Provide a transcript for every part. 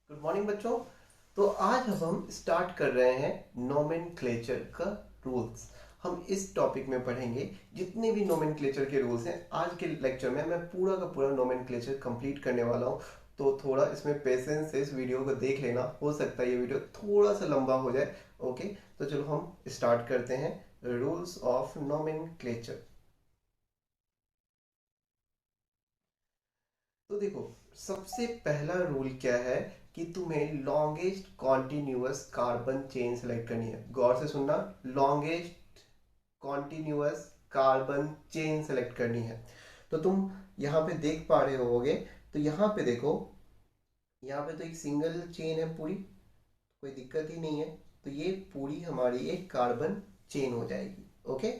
Good morning बच्चों। तो आज हम स्टार्ट कर रहे हैं नोमेनक्लेचर का रूल्स। हम इस टॉपिक में पढ़ेंगे जितने भी नोमेनक्लेचर के रूल्स हैं। आज के लेक्चर में मैं पूरा का पूरा नोमेनक्लेचर कंप्लीट करने वाला हूँ। तो थोड़ा इसमें पेशेंस से इस वीडियो को देख लेना, हो सकता है ये वीडियो थोड़ा सा लंबा हो जाए। ओके, तो चलो हम स्टार्ट करते हैं रूल्स ऑफ नोमेनक्लेचर। तो देखो, सबसे पहला रूल क्या है कि तुम्हें longest continuous carbon chain select करनी है। गौर से सुनना, longest continuous carbon chain select करनी है। तो तुम यहाँ पे देख पा रहे होगे, तो यहाँ पे देखो, यहाँ पे तो एक सिंगल चेन है पूरी, कोई दिक्कत ही नहीं है। तो ये पूरी हमारी एक कार्बन चेन हो जाएगी। ओके,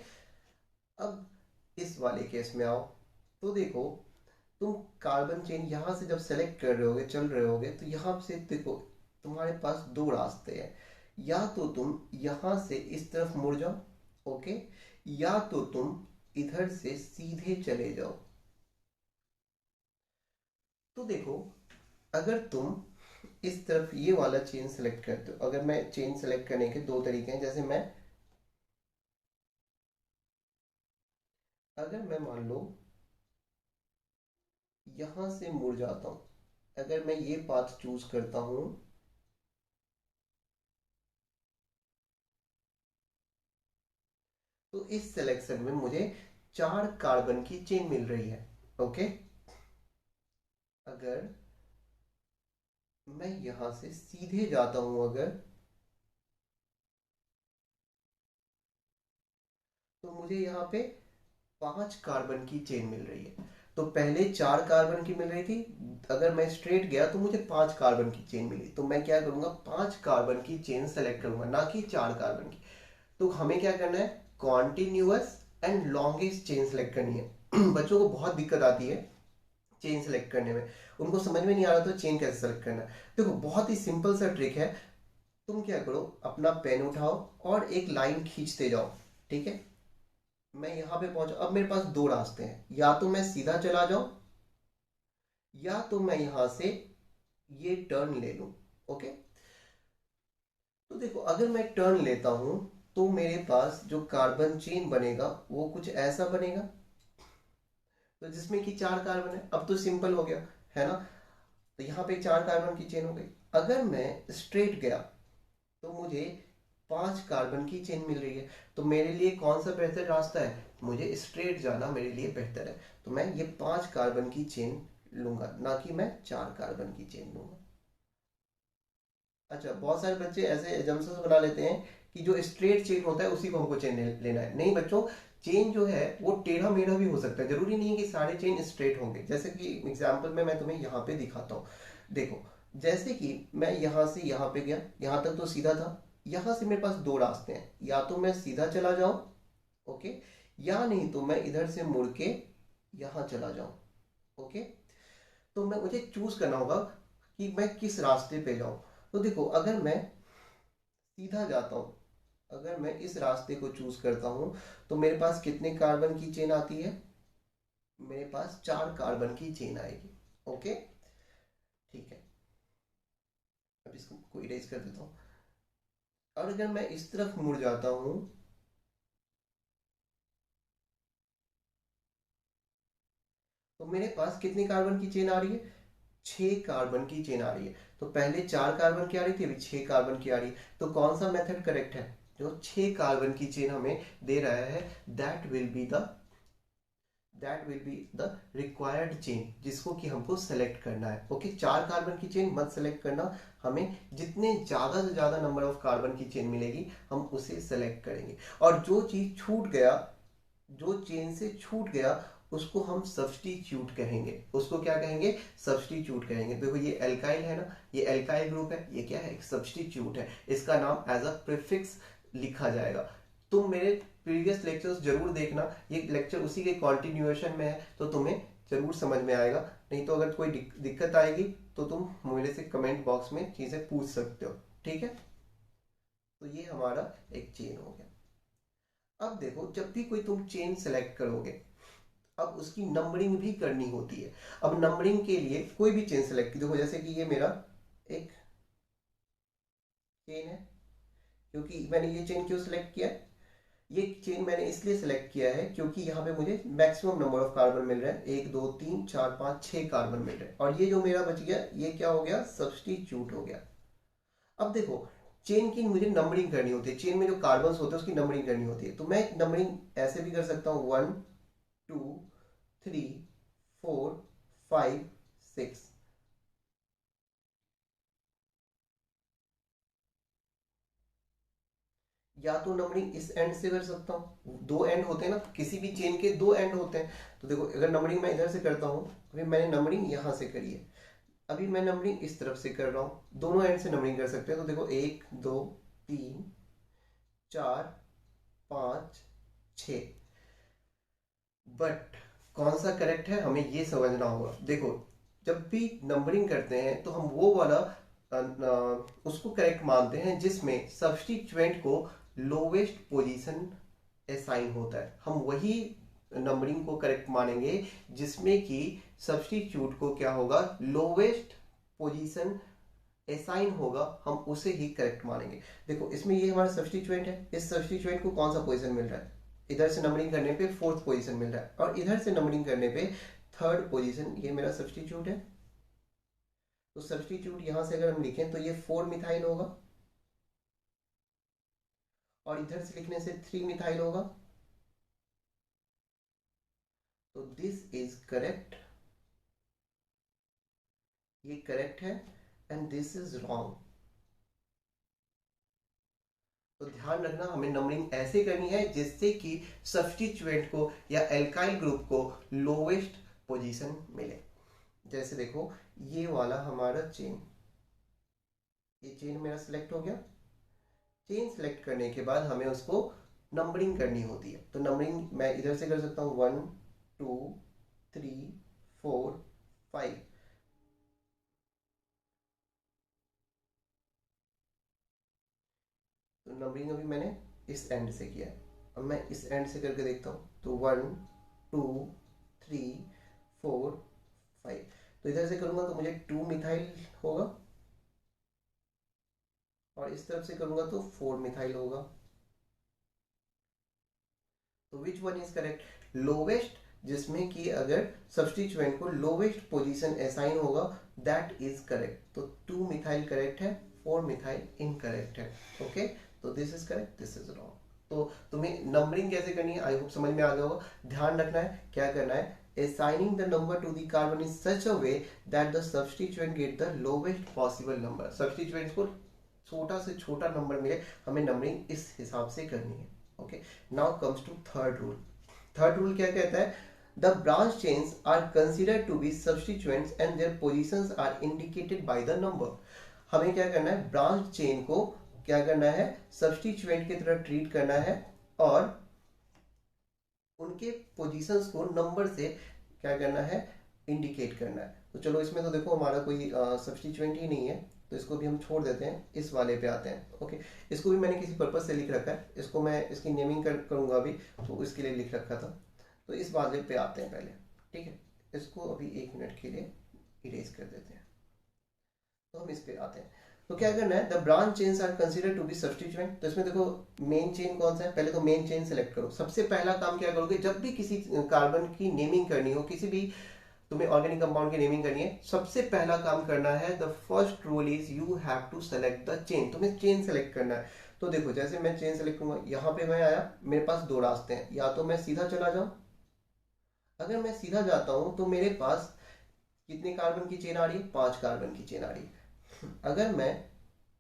अब इस वाले केस में आओ। तो देखो, तुम कार्बन चेन यहाँ से जब सेलेक्ट कर रहे होगे, चल रहे होगे, तो यहाँ से देखो तुम्हारे पास दो रास्ते हैं। या तो तुम यहाँ से इस तरफ मुड़ जाओ, ओके, या तो तुम इधर से सीधे चले जाओ। तो देखो, अगर तुम इस तरफ ये वाला चेन सेलेक्ट करते हो, अगर मैं चेन सेलेक्ट करने के दो तरीके हैं। जैसे मैं, अगर मैं मान लो यहां से मुड़ जाता हूं, अगर मैं ये पाथ चूज करता हूं, तो इस सिलेक्शन में मुझे 4 कार्बन की चेन मिल रही है। ओके, अगर मैं यहां से सीधे जाता हूं, अगर, तो मुझे यहाँ पे 5 कार्बन की चेन मिल रही है। तो पहले 4 कार्बन की मिल रही थी, अगर मैं स्ट्रेट गया तो मुझे 5 कार्बन की चेन मिली। तो मैं क्या करूंगा, 5 कार्बन की चेन सेलेक्ट करूंगा, ना कि 4 कार्बन की। तो हमें क्या करना है, continuous and longest chain select करनी है। बच्चों को बहुत दिक्कत आती है चेन सेलेक्ट करने में, उनको समझ में नहीं आ रहा तो चेन कैसे सेलेक्ट करना है। देखो, बहुत ही सिंपल सा ट्रिक है। तुम क्या करो, अपना पेन उठाओ और एक लाइन खींचते जाओ। ठीक है, मैं यहां पे पहुंचा, अब मेरे पास दो रास्ते हैं, या तो मैं सीधा चला जाऊं, या तो मैं यहां से ये टर्न ले लूं। ओके, तो देखो, अगर मैं टर्न लेता हूं, तो मेरे पास जो कार्बन चेन बनेगा वो कुछ ऐसा बनेगा, तो जिसमें कि 4 कार्बन है। अब तो सिंपल हो गया, है ना। तो यहाँ पे 4 कार्बन की चेन हो गई। अगर मैं स्ट्रेट गया तो मुझे 5 कार्बन की चेन मिल रही है। तो मेरे लिए कौन सा बेहतर रास्ता है, मुझे स्ट्रेट जाना मेरे लिए बेहतर है। तो मैं ये 5 कार्बन की चेन लूंगा, ना कि मैं 4 कार्बन की चेन लूंगा। अच्छा, बहुत सारे बच्चे ऐसे एजम्पशंस बना लेते हैं कि जो स्ट्रेट चेन होता है उसी को हमको चेन लेना है। नहीं बच्चों, चेन जो है वो टेढ़ा मेढ़ा भी हो सकता है, जरूरी नहीं है कि सारे चेन स्ट्रेट होंगे। जैसे कि एग्जांपल में मैं तुम्हें यहाँ पे दिखाता हूँ। देखो, जैसे कि मैं यहाँ से यहाँ पे गया, यहाँ तक तो सीधा था। यहाँ से मेरे पास दो रास्ते हैं, या तो मैं सीधा चला जाऊं, ओके, या नहीं तो मैं इधर से मुड़ के यहाँ चला जाऊं। ओके, तो मैं मुझे चूज करना होगा कि मैं किस रास्ते पे जाऊं। तो देखो, अगर मैं सीधा जाता हूं, अगर मैं इस रास्ते को चूज करता हूं, तो मेरे पास कितने कार्बन की चेन आती है, मेरे पास 4 कार्बन की चेन आएगी। ओके, ठीक है, अब इसको इरेज कर देता हूं। और अगर मैं इस तरफ मुड़ जाता हूं, तो मेरे पास कितनी कार्बन की चेन आ रही है, 6 कार्बन की चेन आ रही है। तो पहले 4 कार्बन की आ रही थी, अभी 6 कार्बन की आ रही है। तो कौन सा मेथड करेक्ट है, जो 6 कार्बन की चेन हमें दे रहा है, that will be the that will be the required chain, जिसको कि हमको सेलेक्ट करना है। ओके, 4 कार्बन की चेन मत सेलेक्ट करना, हमें जितने ज्यादा से ज्यादा नंबर ऑफ कार्बन की चेन मिलेगी हम उसे सेलेक्ट करेंगे। और जो चीज छूट गया, जो चेन से छूट गया, उसको हम सब्स्टिट्यूट कहेंगे। उसको क्या कहेंगे, सब्स्टिट्यूट कहेंगे। देखो, ये एल्काइल है ना, ये एल्काइल ग्रुप है, ये क्या है, एक सब्स्टिट्यूट है। इसका नाम एज अ प्रीफिक्स लिखा जाएगा। तुम मेरे प्रीवियस लेक्चर्स जरूर देखना, ये लेक्चर उसी के कॉन्टिन्यूएशन में है, तो तुम्हें जरूर समझ में आएगा। नहीं तो अगर कोई दिक्कत आएगी तो तुम मेरे से कमेंट बॉक्स में चीजें पूछ सकते हो। ठीक है, तो ये हमारा एक चेन हो गया। अब देखो, जब भी कोई तुम चेन सेलेक्ट करोगे, अब उसकी नंबरिंग भी करनी होती है। अब नंबरिंग के लिए कोई भी चेन सेलेक्ट, देखो जैसे कि ये मेरा एक चेन है, क्योंकि मैंने ये चेन क्यों सिलेक्ट किया, ये चेन मैंने इसलिए सिलेक्ट किया है क्योंकि यहाँ पे मुझे मैक्सिमम नंबर ऑफ कार्बन मिल रहा है, 1 2 3 4 5 6 कार्बन मिल रहे हैं, और ये जो मेरा बच गया ये क्या हो गया, सब्स्टिट्यूट हो गया। अब देखो, चेन की मुझे नंबरिंग करनी होती है, चेन में जो कार्बन होते हैं उसकी नंबरिंग करनी होती है, तो मैं नंबरिंग ऐसे भी कर सकता हूँ, 1 2 3 4 5 6। या तो नंबरिंग इस एंड से कर सकता हूँ, दो एंड होते हैं ना, किसी भी चेन के दो एंड होते हैं। तो देखो, अगर नंबरिंग मैं इधर से करता हूँ, अभी मैंने नंबरिंग यहाँ से करी है, अभी मैं नंबरिंग इस तरफ से कर रहा हूँ, दोनों एंड से नंबरिंग कर सकते हैं। तो देखो, 1 2 3 4 5 6। बट कौन सा करेक्ट है हमें ये समझना होगा। देखो, जब भी नंबरिंग करते हैं तो हम वो वाला उसको करेक्ट मानते हैं जिसमें सब्स्टिट्यूएंट को लोवेस्ट पोजीशन असाइन होता है, हम वही नंबरिंग को करेक्ट मानेंगे जिसमें कि सब्स्टिट्यूट को क्या होगा, लोवेस्ट पोजीशन असाइन होगा, हम उसे ही करेक्ट मानेंगे। देखो, इसमें ये हमारा सब्स्टिट्यूएंट है, इस सब्स्टिट्यूएंट को कौन सा पोजीशन मिल रहा है, इधर से नंबरिंग करने पे 4th पोजीशन मिल रहा है, और इधर से नंबरिंग करने पे 3rd पोजीशन, ये मेरा सब्स्टिट्यूट है। तो सब्स्टिट्यूट यहां से अगर हम लिखें तो ये 4 मिथाइल होगा, और इधर से लिखने से 3 मिथाइल होगा। तो दिस इज करेक्ट, ये करेक्ट है, एंड दिस इज रॉन्ग। तो ध्यान रखना, हमें नंबरिंग ऐसे करनी है जिससे कि सब्स्टिट्यूएंट को या एल्काइल ग्रुप को लोवेस्ट पोजीशन मिले। जैसे देखो, ये वाला हमारा चेन, ये चेन मेरा सिलेक्ट हो गया। चेन सिलेक्ट करने के बाद हमें उसको नंबरिंग करनी होती है, तो नंबरिंग मैं इधर से कर सकता हूँ, 1 2 3 4 5। तो नंबरिंग अभी मैंने इस एंड से किया है, अब मैं इस एंड से करके देखता हूँ, तो 1 2 3 4 5। तो इधर से करूंगा तो मुझे 2 मिथाइल होगा, और इस तरफ से करूंगा तो 4 मिथाइल होगा। तो which one is correct, lowest, जिसमें कि अगर सब्स्टिट्यूएंट को लोवेस्ट पोजीशन असाइन होगा, दैट इज करेक्ट। तो 2 मिथाइल करेक्ट है, 4 मिथाइल इनकरेक्ट है। ओके, तो this is correct, this is wrong. तो तुम्हें नंबरिंग कैसे करनी है, आई होप समझ में आ गया होगा। ध्यान रखना है, क्या करना है, assigning the number to the carbon in such a way that the substituent get the lowest possible number। substituents को छोटा से छोटा नंबर मिले, हमें नंबरिंग इस हिसाब से करनी है। Okay, now comes to third rule. Third rule क्या कहता है, the branch chains are considered to be substituents and their positions are indicated by the number. हमें क्या करना है, ब्रांच चेन को क्या करना है, सब्स्टिट्यूएंट की तरह ट्रीट करना है, और उनके पोजीशंस को नंबर से क्या करना है, इंडिकेट करना है। तो चलो, इसमें तो देखो हमारा कोई सब्स्टिट्यूएंट ही नहीं है, तो इसको भी हम छोड़ देते हैं, इस वाले पे आते हैं। ओके, इसको भी मैंने किसी पर्पज से लिख रखा है, इसको मैं इसकी नेमिंग करूंगा अभी, तो इसके लिए लिख रखा था। तो इस वाले पे आते हैं पहले, ठीक है, इसको अभी 1 मिनट के लिए इरेज कर देते हैं। तो हम इस पे आते हैं, तो क्या करना है, the branch chains are considered to be substituent. तो इसमें देखो, मेन चेन कौन सा है, पहले तो मेन चेन सेलेक्ट करो। सबसे पहला काम क्या करोगे, जब भी किसी कार्बन की नेमिंग करनी हो, किसी भी तुम्हें ऑर्गेनिक कंपाउंड की नेमिंग करनी है, सबसे पहला काम करना है, the first rule is you have to select the chain. तुम्हें चेन सेलेक्ट करना है। तो देखो, जैसे मैं चेन सेलेक्ट करूंगा, यहाँ पे मैं आया, मेरे पास दो रास्ते हैं, या तो मैं सीधा चला जाऊं, अगर मैं सीधा जाता हूं तो मेरे पास कितने कार्बन की चेन आ रही है, 5 कार्बन की चेन आ रही है। अगर मैं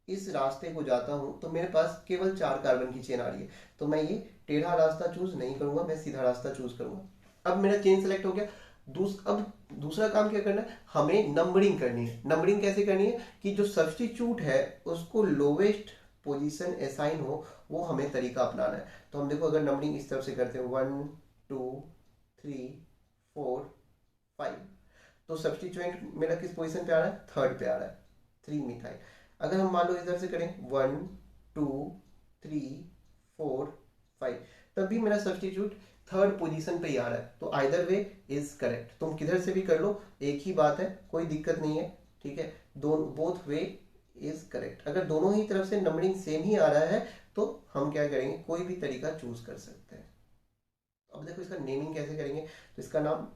इस रास्ते को जाता हूं तो मेरे पास केवल 4 कार्बन की चेन आ रही है, तो मैं ये टेढ़ा रास्ता चूज नहीं करूंगा, मैं सीधा रास्ता चूज करूंगा। अब मेरा चेन सेलेक्ट हो गया। अब दूसरा काम क्या करना है, हमें नंबरिंग करनी है। नंबरिंग कैसे करनी है, कि जो सब्स्टिट्यूट है उसको लोवेस्ट पोजीशन असाइन हो, वो हमें तरीका अपनाना है। तो हम देखो, अगर नंबरिंग इस तरफ से करते हैं, 1 2 3 4 5, तो सब्स्टिट्यूएंट मेरा किस पोजीशन पे आ रहा है, 3rd पे आ रहा है, 3 मिथाइल। अगर हम मान लो इधर से करें, 1 2 3 4 5, तब भी मेरा सब्स्टिट्यूट 3rd पोजीशन पे ही आ रहा है। तो आइदर वे इज करेक्ट, तुम किधर से भी कर लो, एक ही बात है, कोई दिक्कत नहीं है, ठीक है। दोनों बोथ वे इज करेक्ट। अगर दोनों ही तरफ से नंबरिंग सेम ही आ रहा है तो हम क्या करेंगे, कोई भी तरीका चूज कर सकते हैं। अब देखो इसका नेमिंग कैसे करेंगे। तो इसका नाम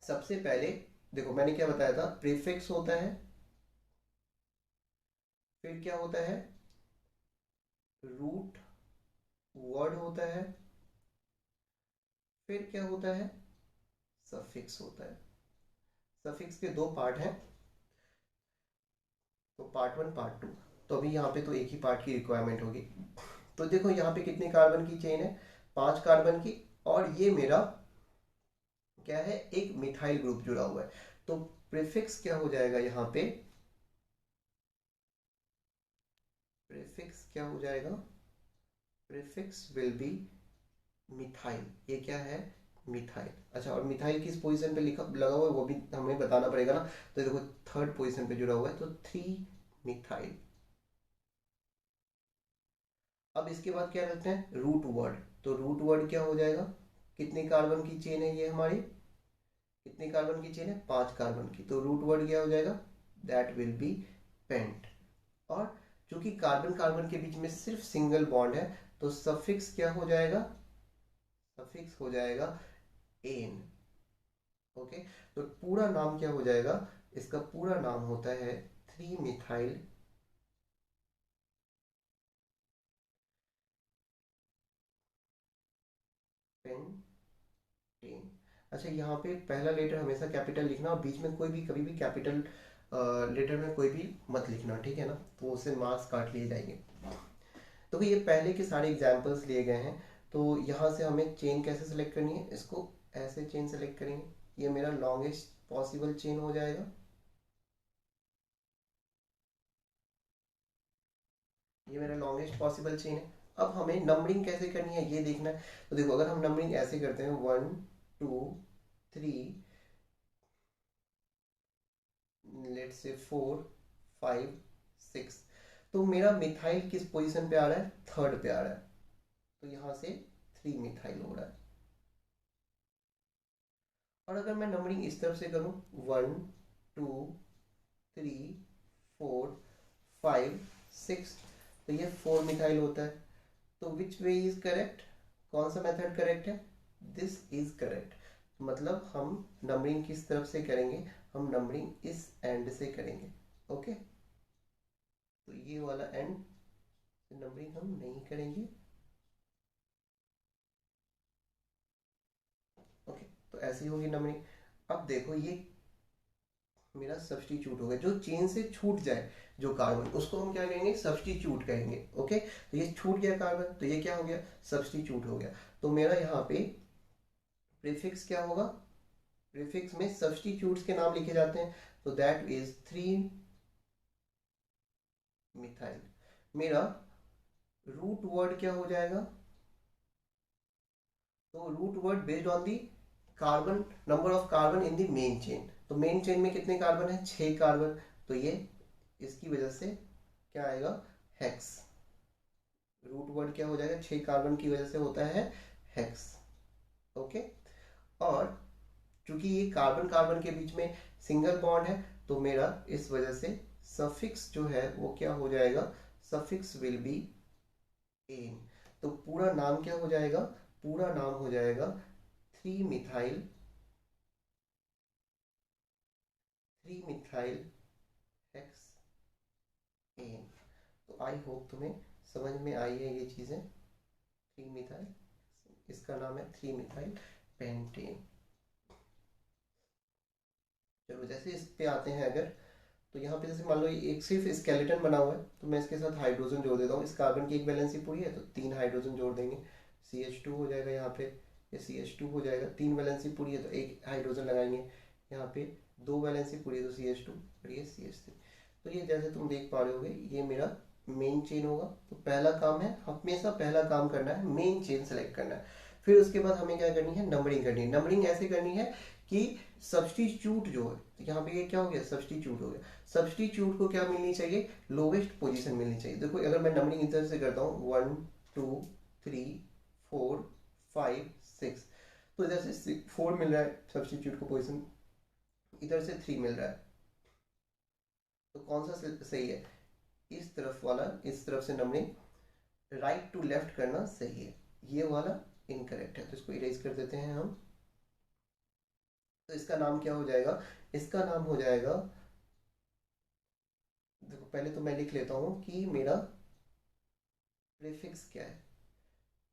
सबसे पहले देखो मैंने क्या बताया था, प्रीफिक्स होता है, फिर क्या होता है, रूट वर्ड होता है, फिर क्या होता है, सफिक्स होता है। सफिक्स के दो पार्ट हैं, तो पार्ट वन पार्ट टू। तो अभी यहाँ पे तो एक ही पार्ट की रिक्वायरमेंट होगी। तो देखो यहाँ पे कितने कार्बन की चेन है, 5 कार्बन की, और ये मेरा क्या है, एक मिथाइल ग्रुप जुड़ा हुआ है। तो प्रीफिक्स क्या हो जाएगा यहाँ पे, प्रीफिक्स क्या हो जाएगा, प्रीफिक्स विल बी मिथाइल। ये क्या है, मिथाइल। अच्छा, और मिथाइल किस पोजीशन पे लिखा लगा हुआ है वो भी हमें बताना पड़ेगा ना। तो देखो थर्ड पोजीशन पे जुड़ा हुआ है, तो 3 मिथाइल। अब इसके बाद क्या रखते हैं, रूट वर्ड। तो रूट वर्ड क्या हो जाएगा, कितने कार्बन की चेन है ये हमारी, कितने कार्बन की चेन है, 5 कार्बन की। तो रूट वर्ड क्या हो जाएगा, दैट विल बी पेंट। और चूंकि कार्बन कार्बन के बीच में सिर्फ सिंगल बॉन्ड है, तो सफिक्स क्या हो जाएगा, सफिक्स हो जाएगा एन। ओके, तो पूरा नाम क्या हो जाएगा, इसका पूरा नाम होता है 3 मिथाइल पेंटेन। अच्छा, यहाँ पे पहला लेटर हमेशा कैपिटल लिखना, और बीच में कोई भी कभी भी कैपिटल लेटर में कोई भी मत लिखना, ठीक है ना, तो उससे मार्क्स काट लिए जाएंगे। तो ये पहले के सारे एग्जाम्पल्स लिए गए हैं। तो यहाँ से हमें चेन कैसे सेलेक्ट करनी है, इसको ऐसे चेन सेलेक्ट करेंगे, ये मेरा लॉन्गेस्ट पॉसिबल चेन हो जाएगा। ये मेरा लॉन्गेस्ट पॉसिबल चेन है। अब हमें नंबरिंग कैसे करनी है ये देखना है। तो देखो अगर हम नंबरिंग ऐसे करते हैं 1 2 3, लेट्स से 4 5 6, तो मेरा मिथाइल किस पोजीशन पे आ रहा है, थर्ड पे आ रहा है। तो यहाँ से 3 मिथाइल हो रहा है। और अगर मैं नंबरिंग इस तरफ से करूँ, 1 2 3 4 5 6, तो ये 4 मिथाइल होता है। तो विच वे इज करेक्ट, कौन सा मेथड करेक्ट है, दिस इज करेक्ट। मतलब हम नंबरिंग किस तरफ से करेंगे, हम नंबरिंग इस एंड से करेंगे। ओके, तो ये वाला एंड नंबरिंग हम नहीं करेंगे। ओके, तो ऐसी होगी नंबरिंग। अब देखो ये मेरा सब्स्टिट्यूट हो गया, जो चेन से छूट जाए जो कार्बन, उसको हम क्या कहेंगे, सब्स्टिट्यूट कहेंगे। ओके, तो ये छूट गया कार्बन, तो ये क्या हो गया, सब्स्टिट्यूट हो गया। तो मेरा यहाँ पे प्रीफिक्स क्या होगा, प्रीफिक्स में सब्स्टिट्यूट्स के नाम लिखे जाते हैं। तो दैट इज 3 मिथाइल। मेरा रूट वर्ड क्या हो जाएगा, तो root word based on the carbon, number of carbon in the main chain. तो मेन चेन में कितने कार्बन है, 6 कार्बन। तो ये इसकी वजह से क्या आएगा, हेक्स। रूट वर्ड क्या हो जाएगा, 6 कार्बन की वजह से होता है हेक्स। ओके, और चूंकि ये कार्बन कार्बन के बीच में सिंगल बॉन्ड है, तो मेरा इस वजह से सफिक्स जो है वो क्या हो जाएगा, सफिक्स विल बी एन। तो पूरा नाम क्या हो जाएगा, पूरा नाम हो जाएगा 3 मिथाइल, 3 मिथाइल हेक्स एन। तो आई होप तुम्हें समझ में आई है ये चीज़ें। 3 मिथाइल, इसका नाम है 3 मिथाइल पेंटेन। चलो जैसे इस पे आते हैं अगर, तो यहाँ पे जैसे मान लो ये एक सिर्फ स्केलेटन बना हुआ है, तो मैं इसके साथ हाइड्रोजन जोड़ देता हूँ। इस कार्बन की एक वैलेंसी पूरी है तो 3 हाइड्रोजन जोड़ देंगे, CH2 हो जाएगा यहाँ पे, ये CH2 हो जाएगा। 3 वैलेंसी पूरी है तो 1 हाइड्रोजन लगाएंगे, यहाँ पे 2 वैलेंसी पूरी है तो CH2, और ये CH3। तो ये जैसे तुम देख पा रहे होगे ये मेरा मेन चेन होगा। तो पहला काम है, हमेशा पहला काम करना है मेन चेन सेलेक्ट करना है। फिर उसके बाद हमें क्या करनी है, नंबरिंग करनी है। नंबरिंग ऐसे करनी है कि सब्स्टिट्यूट जो है, तो यहाँ पे ये क्या हो गया, सब्स्टिट्यूट हो गया। सब्स्टिट्यूट को क्या मिलनी चाहिए, लोवेस्ट पोजीशन मिलनी चाहिए। देखो अगर मैं नंबरिंग इधर से करता हूँ 1 2 3 4 5 6, तो इधर से 4 मिल रहा है सब्स्टिट्यूट को पोजीशन, इधर से 3 मिल रहा है। तो कौन सा सही है? इस तरफ वाला, इस तरफ से नंबरिंग राइट टू लेफ्ट करना सही है, ये वाला इनकरेक्ट है, तो इसको इरेज कर देते हैं हम। तो इसका नाम क्या हो जाएगा? इसका नाम हो जाएगा, देखो पहले तो मैं लिख लेता हूं कि मेरा प्रीफिक्स क्या है।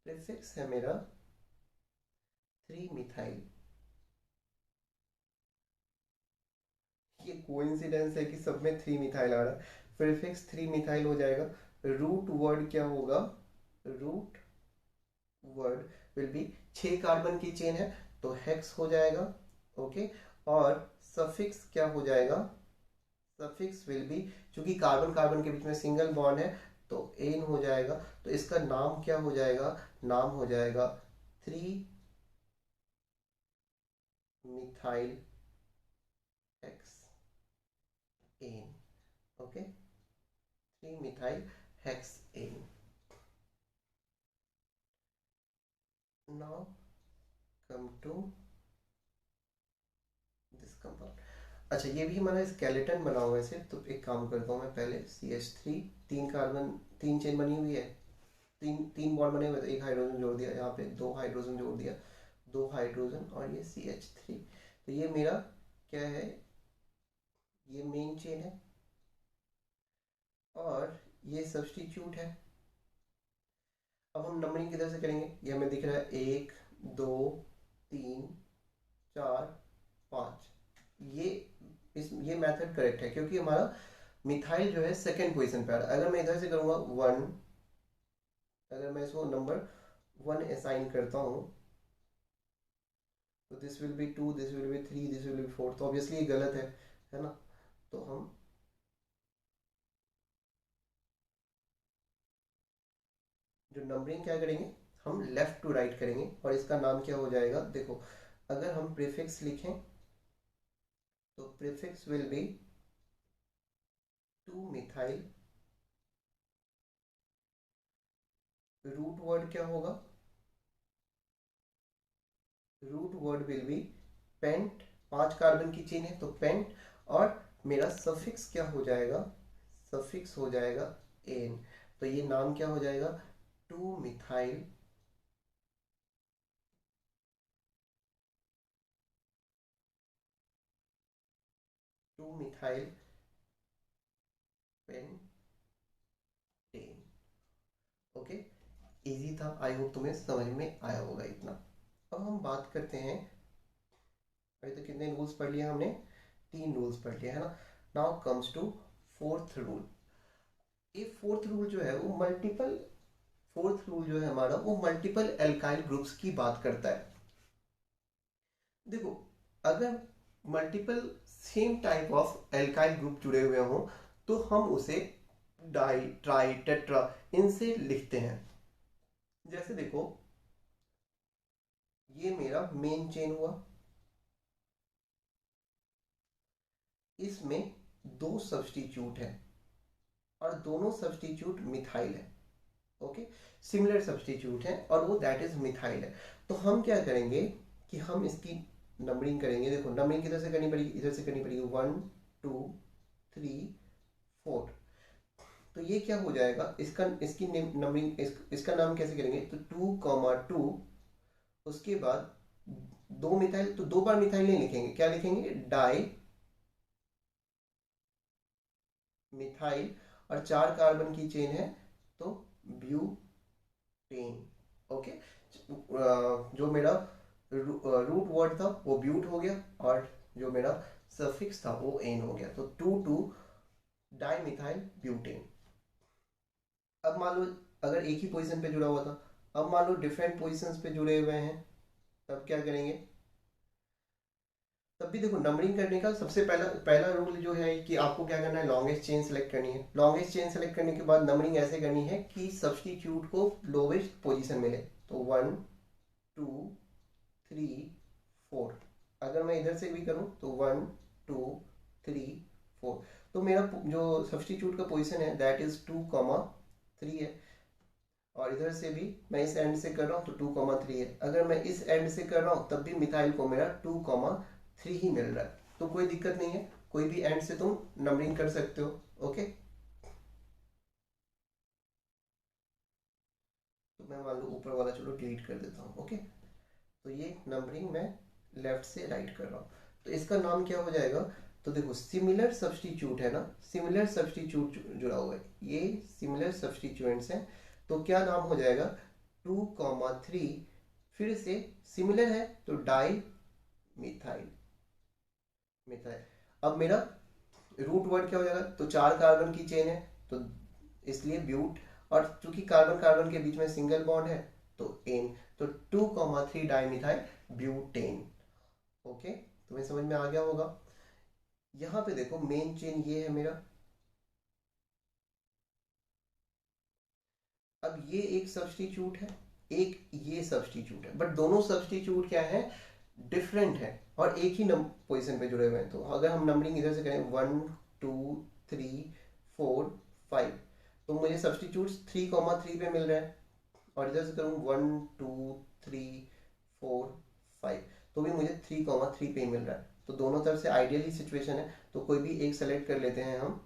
प्रीफिक्स है मेरा 3 मिथाइल। ये कोइंसिडेंस है कि सब में 3 मिथाइल आ रहा है। प्रीफिक्स 3 मिथाइल हो जाएगा। रूट वर्ड क्या होगा? Root word will be 6 carbon की चेन है तो हेक्स हो जाएगा। ओके, और सफिक्स क्या हो जाएगा? सफिक्स विल बी, क्योंकि कार्बन कार्बन के बीच में सिंगल बॉन्ड है तो एन हो जाएगा। तो इसका नाम क्या हो जाएगा? नाम हो जाएगा 3 methyl hexane. Okay, 3 methyl hexane. Now come to this compound. अच्छा, ये भी हमारा स्केलेटन बना हुआ है सिर्फ, तो एक काम करता हूँ मैं पहले CH3, 3 कार्बन, 3 चेन बनी हुई है, तीन तीन बॉन्ड बने हुए, तो एक हाइड्रोजन जोड़ दिया, यहाँ पे 2 हाइड्रोजन जोड़ दिया, 2 हाइड्रोजन, और ये CH3। तो ये मेरा क्या है? ये मेन चेन है और ये सब्स्टिट्यूट है। अब हम नंबरिंग किधर से करेंगे? ये हमें दिख रहा है 1 2 3 4 5। ये ये मेथड करेक्ट है क्योंकि हमारा मिथाइल जो है सेकेंड पोजीशन पे आ रहा है। अगर मैं इधर से करूंगा 1, अगर मैं इसको नंबर 1 असाइन करता हूँ तो this will be 2, this will be 3, this will be 4, तो ऑब्वियसली ये गलत है ना? तो हम जो नंबरिंग क्या करेंगे, हम लेफ्ट टू राइट करेंगे, और इसका नाम क्या हो जाएगा? देखो, अगर हम प्रीफिक्स लिखें तो prefix will be 2 methyl. Root word क्या होगा? Root word will be pent. 5 carbon की चेन है तो पेंट, और मेरा सफिक्स क्या हो जाएगा? सफिक्स हो जाएगा एन। तो ये नाम क्या हो जाएगा? 2 methyl 2 methyl pentane. Okay, easy था, आई होप तुम्हें समझ में आया होगा इतना। अब हम बात करते हैं, अभी तो कितने रूल्स पढ़ लिए हमने? 3 रूल्स पढ़ लिए, है ना? Now comes to fourth rule. ये फोर्थ रूल जो है वो मल्टीपल, फोर्थ रूल जो है हमारा वो मल्टीपल एल्काइल ग्रुप्स की बात करता है। देखो, अगर multiple same type of alkyl group जुड़े हुए हों तो हम उसे डाई, ट्राई, टेट्रा इनसे लिखते हैं। जैसे देखो, ये मेरा मेन चेन हुआ, इसमें 2 सब्स्टिट्यूट है और दोनों सब्स्टिट्यूट मिथाइल है। ओके, सिमिलर सब्स्टिट्यूट है और वो दैट इज मिथाइल है। तो हम क्या करेंगे कि हम इसकी नंबरिंग करेंगे। देखो, नंबरिंग किधर से करनी पड़ेगी? इधर से करनी पड़ेगी, 1 2 3 4। तो ये क्या हो जाएगा? इसका, इसकी नंबरिंग, इसका नाम कैसे करेंगे? तो 2 2, उसके बाद 2 मिथाइल, तो 2 बार मिथाइल नहीं लिखेंगे, क्या लिखेंगे? डाई मिथाइल, और 4 कार्बन की चेन है तो ब्यूटेन। ओके, जो मेरा रूट वर्ड था वो ब्यूट हो गया, और जो मेरा सफिक्स था वो एन हो गया, तो 2 2 डाई मिथाइल ब्यूटेन। अब मान लो अगर एक ही पोजीशन पे जुड़ा हुआ था, अब मान लो डिफरेंट पोजीशंस पे जुड़े हुए हैं, तब क्या करेंगे? तब भी देखो, नंबरिंग करने का सबसे पहला पहला रूल जो है कि आपको क्या करना है? लॉन्गेस्ट चेन सेलेक्ट करनी है। लॉन्गेस्ट चेन सेलेक्ट करने के बाद नंबरिंग ऐसे करनी है कि सब्स्टिट्यूट को लोवेस्ट पोजीशन मिले। तो 1 2 3 4। अगर मैं इधर से भी करूं तो 1 2 3 4। तो मेरा जो सब्स्टिट्यूट का पोजीशन है दैट इज 2 3 है, और इधर से भी मैं इस एंड से कर रहा हूँ तो 2 3 है। अगर मैं इस एंड से कर रहा हूँ तब भी मिथाइल को मेरा 2 3 ही मिल रहा है, तो कोई दिक्कत नहीं है, कोई भी एंड से तुम नंबरिंग कर सकते हो। ओके, तो मैं मान लो ऊपर वाला चलो डिलीट कर देता हूँ। ओके, तो ये नंबरिंग मैं लेफ्ट से राइट कर रहा हूँ। तो इसका नाम क्या हो जाएगा? तो देखो सिमिलर सब्स्टिट्यूट है ना, सिमिलर सब्स्टिट्यूट जुड़ा हुआ है, ये सिमिलर सब्स्टिट्यूएंट्स हैं। तो क्या नाम हो जाएगा? 2,3, फिर से सिमिलर है तो डाई मिथाइल, मिथाइल। अब मेरा रूट वर्ड क्या हो जाएगा? तो 4 कार्बन की चेन है तो इसलिए ब्यूट, और चूंकि कार्बन कार्बन के बीच में सिंगल बॉन्ड है तो एन, तो 2,3 डाइमिथाइल ब्यूटेन। ओके, तुम्हें समझ में आ गया होगा। यहाँ पे देखो मेन चेन ये है मेरा। अब ये एक सब्स्टिट्यूट है, एक ये सब्स्टिट्यूट है, बट दोनों सब्स्टिट्यूट क्या है? डिफरेंट है और एक ही पोजीशन पे जुड़े हुए हैं। तो अगर हम नंबरिंग इधर से करें 1, 2, 3, 4, 5, तो मुझे सब्स्टिट्यूट 3,3 पे मिल रहा है, और इधर से करूँ 1, 2, 3, 4, 5, तो भी मुझे 3,3 पे ही मिल रहा है। तो दोनों तरफ से आइडियली सिचुएशन है, तो कोई भी एक सेलेक्ट कर लेते हैं हम।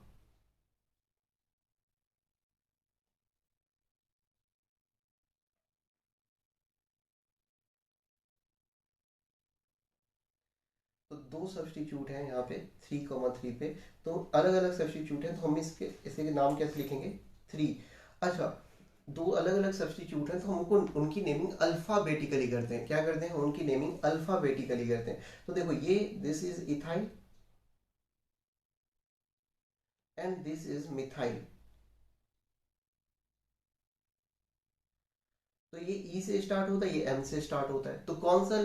तो दो सब्स्टिट्यूट हैं यहाँ पे 3,3 पे, तो अलग अलग सब्स्टिट्यूट हैं, तो हम इसके नाम कैसे लिखेंगे? 3। अच्छा, दो अलग अलग सब्स्टिट्यूट हैं तो हम उनको उनकी नेमिंग अल्फाबेटिकली करते हैं। क्या करते हैं? उनकी नेमिंग अल्फाबेटिकली करते हैं। तो देखो ये this is ethyl and this is methyl. तो ये ई से स्टार्ट होता है, ये एम से स्टार्ट होता है, तो कौन सा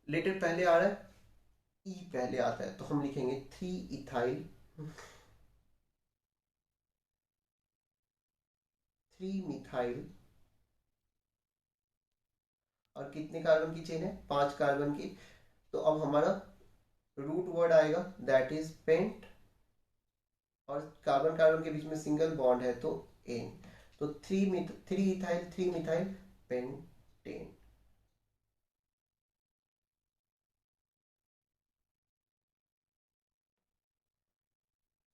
लेटर पहले आ रहा है? ई पहले आता है, तो हम लिखेंगे 3 इथाइल, 3 मिथाइल। और कितने कार्बन की चेन है? 5 कार्बन की। तो अब हमारा रूट वर्ड आएगा दैट इज पेंट, और कार्बन कार्बन के बीच में सिंगल बॉन्ड है तो एन। तो 3 इथाइल 3 मिथाइल पेंटेन।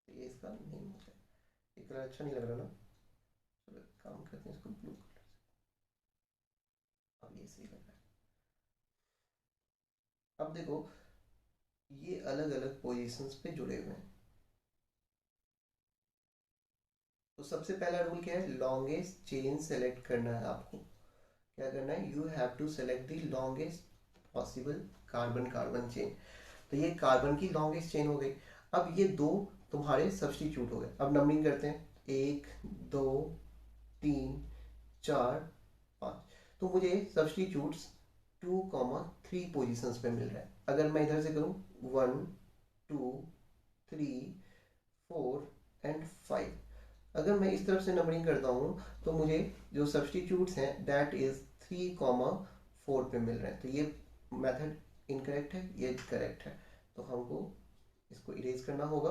तो ये इसका नेम हो जाए। ये कलर अच्छा नहीं लग रहा ना, चलो एक काम करते हैं इसको ब्लू कलर से। अब ये सही लग रहा है। अब देखो ये अलग अलग पोजीशंस पे जुड़े हुए हैं। तो सबसे पहला रूल क्या है? लॉन्गेस्ट चेन सेलेक्ट करना है आपको। क्या करना है? You have to select the longest possible carbon carbon chain. तो ये कार्बन की लॉन्गेस्ट चेन हो गई। अब ये दो तुम्हारे सब्स्टिट्यूट हो गए। अब नंबरिंग करते हैं, 1, 2, 3, 4, 5। तो मुझे सब्स्टिट्यूट्स 2,3 पोजिशंस पे मिल रहा है। अगर मैं इधर से करूँ 1, 2, 3, 4 एंड 5, अगर मैं इस तरफ से नंबरिंग करता हूँ तो मुझे जो सब्स्टिट्यूट्स हैं दैट इज 3,4 पे मिल रहे हैं। तो ये मेथड इनकरेक्ट है, ये करेक्ट है। तो हमको इसको इरेज करना होगा।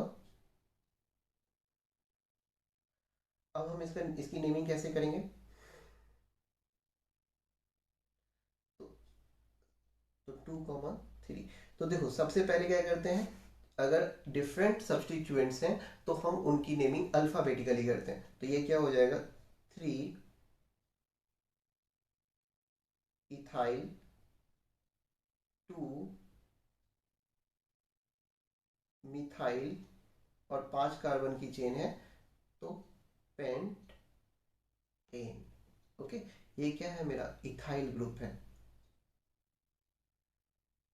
अब हम इसकी नेमिंग कैसे करेंगे? तो, तो 2,3। तो देखो सबसे पहले क्या करते हैं, अगर डिफरेंट सब्स्टिट्यूएंट्स हैं तो हम उनकी नेमिंग अल्फाबेटिकली करते हैं। तो ये क्या हो जाएगा? 3 इथाइल, 2 मिथाइल, और 5 कार्बन की चेन है तो पेंट एन। ओके, ये क्या है? मेरा इथाइल ग्रुप है।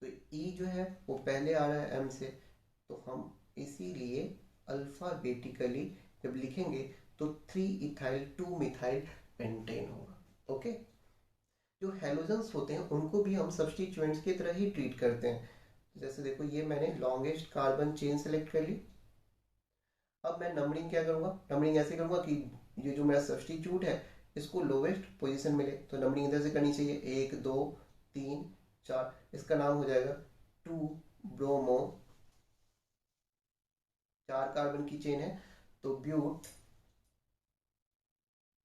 तो ई जो है वो पहले आ रहा है एम से, तो हम इसीलिए अल्फाबेटिकली जब लिखेंगे तो 3 इथाइल 2 मिथाइल पेंटेन होगा। ओके, जो हेलोजन्स होते हैं उनको भी हम सब्स्टिट्यूएंट्स की तरह ही ट्रीट करते हैं। जैसे देखो ये मैंने लॉन्गेस्ट कार्बन चेन सेलेक्ट कर ली। अब मैं नंबरिंग क्या करूंगा? नंबरिंग ऐसे करूंगा कि ये जो मेरा सब्स्टिट्यूट है इसको लोवेस्ट पोजीशन मिले। तो नंबरिंग इधर से करनी चाहिए 1, 2, 3, 4। इसका नाम हो जाएगा 2 ब्रोमो। 4 कार्बन की चेन है तो ब्यूट,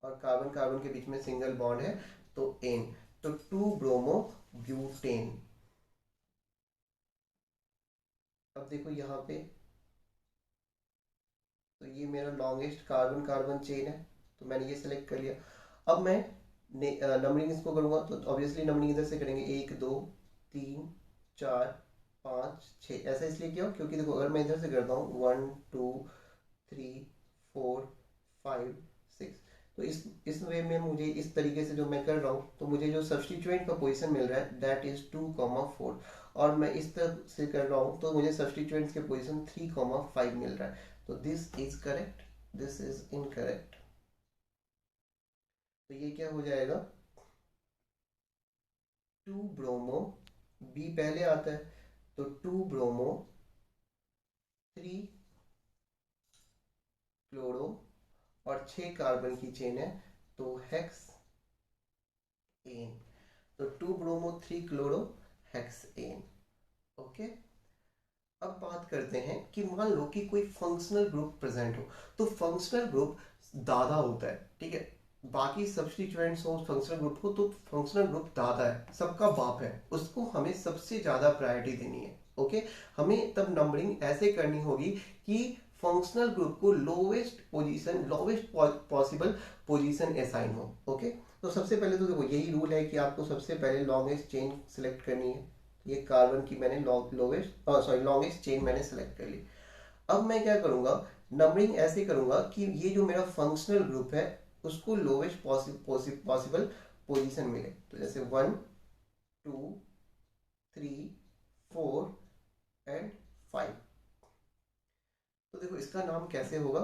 और कार्बन कार्बन के बीच में सिंगल बॉन्ड है तो एन। तो 2 ब्रोमो ब्यूटेन। अब देखो यहाँ पे तो ये मेरा लॉन्गेस्ट कार्बन कार्बन चेन है, तो मैंने ये सेलेक्ट कर लिया। अब मैं नंबरिंग इसको करूँगा, तो ऑब्वियसली नंबरिंग इधर से करेंगे, 1 2 3 4 5 6। ऐसा इसलिए किया क्योंकि देखो अगर मैं इधर से करता हूँ 1 2 3 4 5 6, तो इस वे में मुझे इस तरीके से जो मैं कर रहा हूँ, तो मुझे जो सब्सटीट्यूएंट का पोजीशन मिल रहा है दैट इज 2, 4, और मैं इस तरह से कर रहा हूँ तो मुझे सब्सटीट्यूएंट्स के पोजीशन 3, 5 मिल रहा है। तो this is correct, this is incorrect. तो ये क्या हो जाएगा, 2 ब्रोमो, बी पहले आता है, तो 2 ब्रोमो 3 क्लोरो, और 6 कार्बन की चेन है, तो हेक्स एन। तो 2 bromo 3 chloro hexane. Okay. अब बात करते हैं कि मान लो कि कोई फंक्शनल ग्रुप प्रेजेंट हो, तो फंक्शनल ग्रुप दादा होता है, ठीक है। बाकी सब्स्टिट्यूएंट्स हो फंक्शनल ग्रुप हो, तो फंक्शनल ग्रुप दादा है, सबका बाप है, उसको हमें सबसे ज्यादा प्रायोरिटी देनी है। ओके। हमें तब नंबरिंग ऐसे करनी होगी कि फंक्शनल ग्रुप को lowest position, lowest possible position assign हो। ओके। तो सबसे पहले तो देखो यही रूल है कि आपको सबसे पहले लॉन्गेस्ट चेन सिलेक्ट करनी है। ये कार्बन की मैंने लोवेस्ट सॉरी लॉन्गेस्ट चेन मैंने सेलेक्ट कर ली। अब मैं क्या करूंगा, नंबरिंग ऐसे करूंगा कि ये जो मेरा फंक्शनल ग्रुप है उसको लोवेस्ट पॉसिबल पोजीशन मिले। तो जैसे 1 2 3 4 एंड 5। तो देखो इसका नाम कैसे होगा,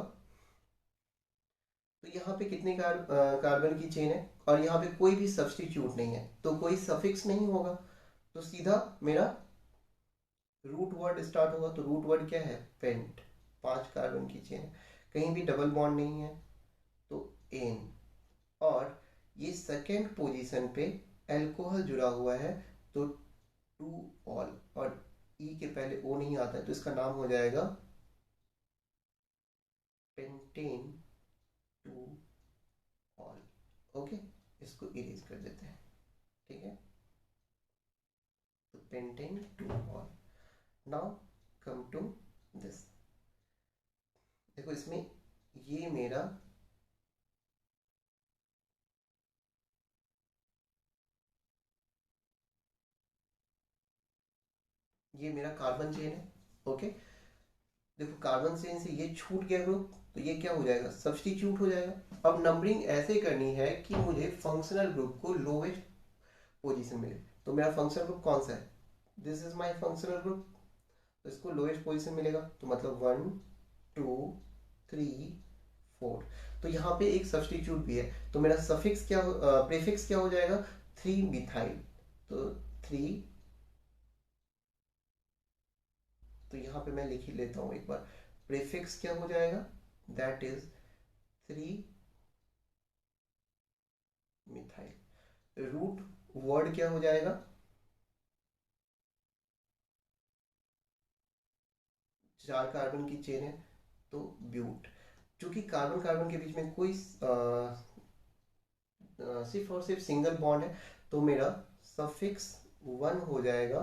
तो यहाँ पे कितने कार्बन की चेन है, और यहाँ पे कोई भी सब्स्टिट्यूट नहीं है, तो कोई सफिक्स नहीं होगा, तो सीधा मेरा रूट वर्ड स्टार्ट होगा। तो रूट वर्ड क्या है, पेंट। 5 कार्बन की चेन है, कहीं भी डबल बॉन्ड नहीं है, तो एन। और ये सेकेंड पोजीशन पे अल्कोहल जुड़ा हुआ है, तो 2 ऑल, और ई के पहले ओ नहीं आता है, तो इसका नाम हो जाएगा पेंटेन 2 ऑल। ओके। इसको इरेज कर देते हैं, ठीक है। तो pentane 2 ol. Now come to this. देखो इसमें ये मेरा कार्बन चेन है। ओके। देखो कार्बन चेन से ये छूट गया ग्रुप, तो ये क्या हो जाएगा, सब्स्टिट्यूट हो जाएगा। अब नंबरिंग ऐसे करनी है कि मुझे फंक्शनल ग्रुप को लोवेस्ट पोजीशन मिले। तो मेरा फंक्शनल ग्रुप कौन सा है, this is my functional group, तो इसको लोएस्ट पोजीशन मिलेगा, तो मतलब 1 2 3 4। तो यहाँ पे एक सब्स्टिट्यूट भी है, तो मेरा सफिक्स क्या प्रीफिक्स क्या हो जाएगा, 3 मिथाइल। तो 3, तो यहाँ पे मैं लिख ही लेता हूँ एक बार, प्रीफिक्स क्या हो जाएगा, that is 3 methyl. Root word क्या हो जाएगा, 4 कार्बन की चेन है, तो ब्यूट। चूंकि कार्बन कार्बन के बीच में कोई सिर्फ और सिर्फ सिंगल बॉन्ड है, तो मेरा सफिक्स 1 हो जाएगा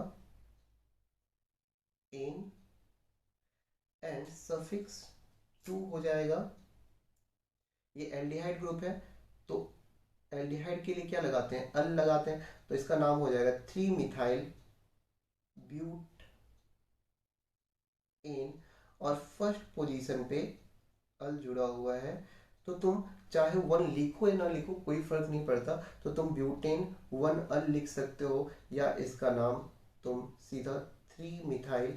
इन, एंड सफिक्स 2 हो जाएगा, ये एल्डिहाइड ग्रुप है, तो एल्डिहाइड के लिए क्या लगाते हैं, अल लगाते हैं, तो इसका नाम हो जाएगा 3 मिथाइल ब्यूट इन। और फर्स्ट पोजीशन पे अल जुड़ा हुआ है, तो तुम चाहे 1 लिखो या ना लिखो कोई फर्क नहीं पड़ता, तो तुम ब्यूटेन 1 अल लिख सकते हो, या इसका नाम तुम सीधा 3 मिथाइल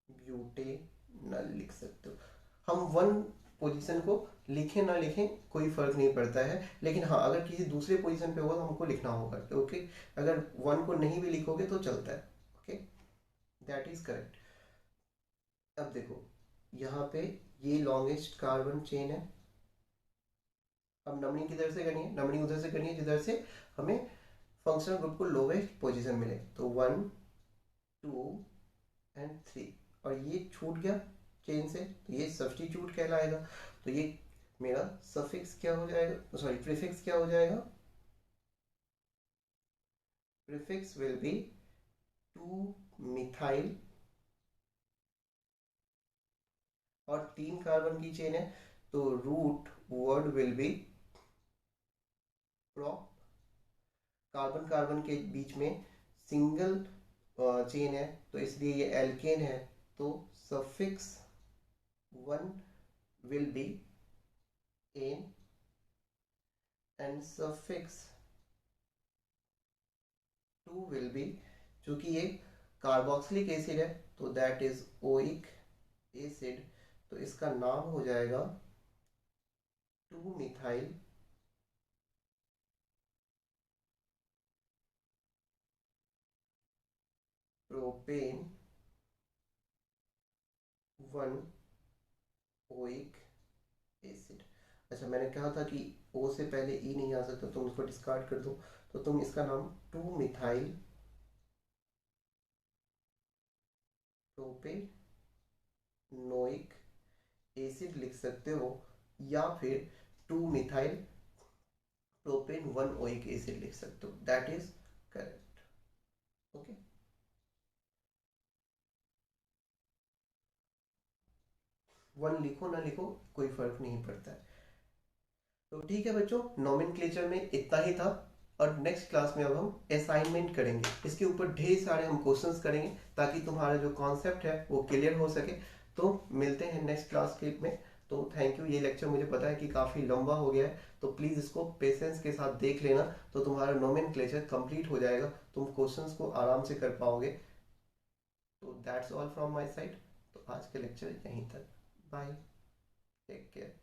ब्यूटेनल लिख सकते हो। हम 1 पोजीशन को लिखें ना लिखें कोई फर्क नहीं पड़ता है, लेकिन हाँ अगर किसी दूसरे पोजीशन पे होगा तो हमको लिखना होगा। ओके। अगर 1 को नहीं भी लिखोगे तो चलता है। Okay, that is correct. अब देखो यहाँ पे ये लॉन्गेस्ट कार्बन चेन है। अब नंबरिंग किधर से करनी है, नंबरिंग उधर से करनी है जिधर से हमें फंक्शनल ग्रुप को लोवेस्ट पोजीशन मिले, तो 1 2 एंड 3। और ये छूट गया चेन से, तो ये सब्स्टिट्यूट कहलाएगा। तो ये मेरा सफिक्स क्या हो जाएगा, सॉरी प्रीफिक्स क्या हो जाएगा, प्रीफिक्स विल बी 2 मिथाइल और 3 कार्बन की चेन है, तो root word will be prop. Carbon carbon के बीच में सिंगल चेन है, तो इसलिए ये एल्केन है, तो suffix 1 will be ane, and suffix 2 will be, चूंकि ये कार्बोक्सिलिक एसिड है तो दैट इज ओइक एसिड, तो इसका नाम हो जाएगा 2 मिथाइल प्रोपेन 1 ओइक एसिड। अच्छा, मैंने कहा था कि ओ से पहले ई नहीं आ सकता, तुम उसको डिस्कार्ड कर दो, तो तुम इसका नाम 2 मिथाइल प्रोपेनोइक एसिड लिख सकते हो, या फिर 2 मिथाइल प्रोपेन 1 ओइक एसिड लिख सकते हो, दैट इज करेक्ट। ओके, 1 लिखो ना लिखो कोई फर्क नहीं पड़ता है। तो ठीक है बच्चों, नोमेनक्लेचर में इतना ही था, और नेक्स्ट क्लास में अब हम असाइनमेंट करेंगे, इसके ऊपर ढेर सारे हम क्वेश्चंस करेंगे ताकि तुम्हारा जो कॉन्सेप्ट है वो क्लियर हो सके। तो मिलते हैं नेक्स्ट क्लास के में। तो थैंक यू, ये लेक्चर मुझे पता है कि काफ़ी लंबा हो गया है, तो प्लीज़ इसको पेशेंस के साथ देख लेना, तो तुम्हारा नोमेनक्लेचर कंप्लीट हो जाएगा, तुम क्वेश्चंस को आराम से कर पाओगे। तो that's all from my side. तो आज के लेक्चर यहीं तक। Bye, take care.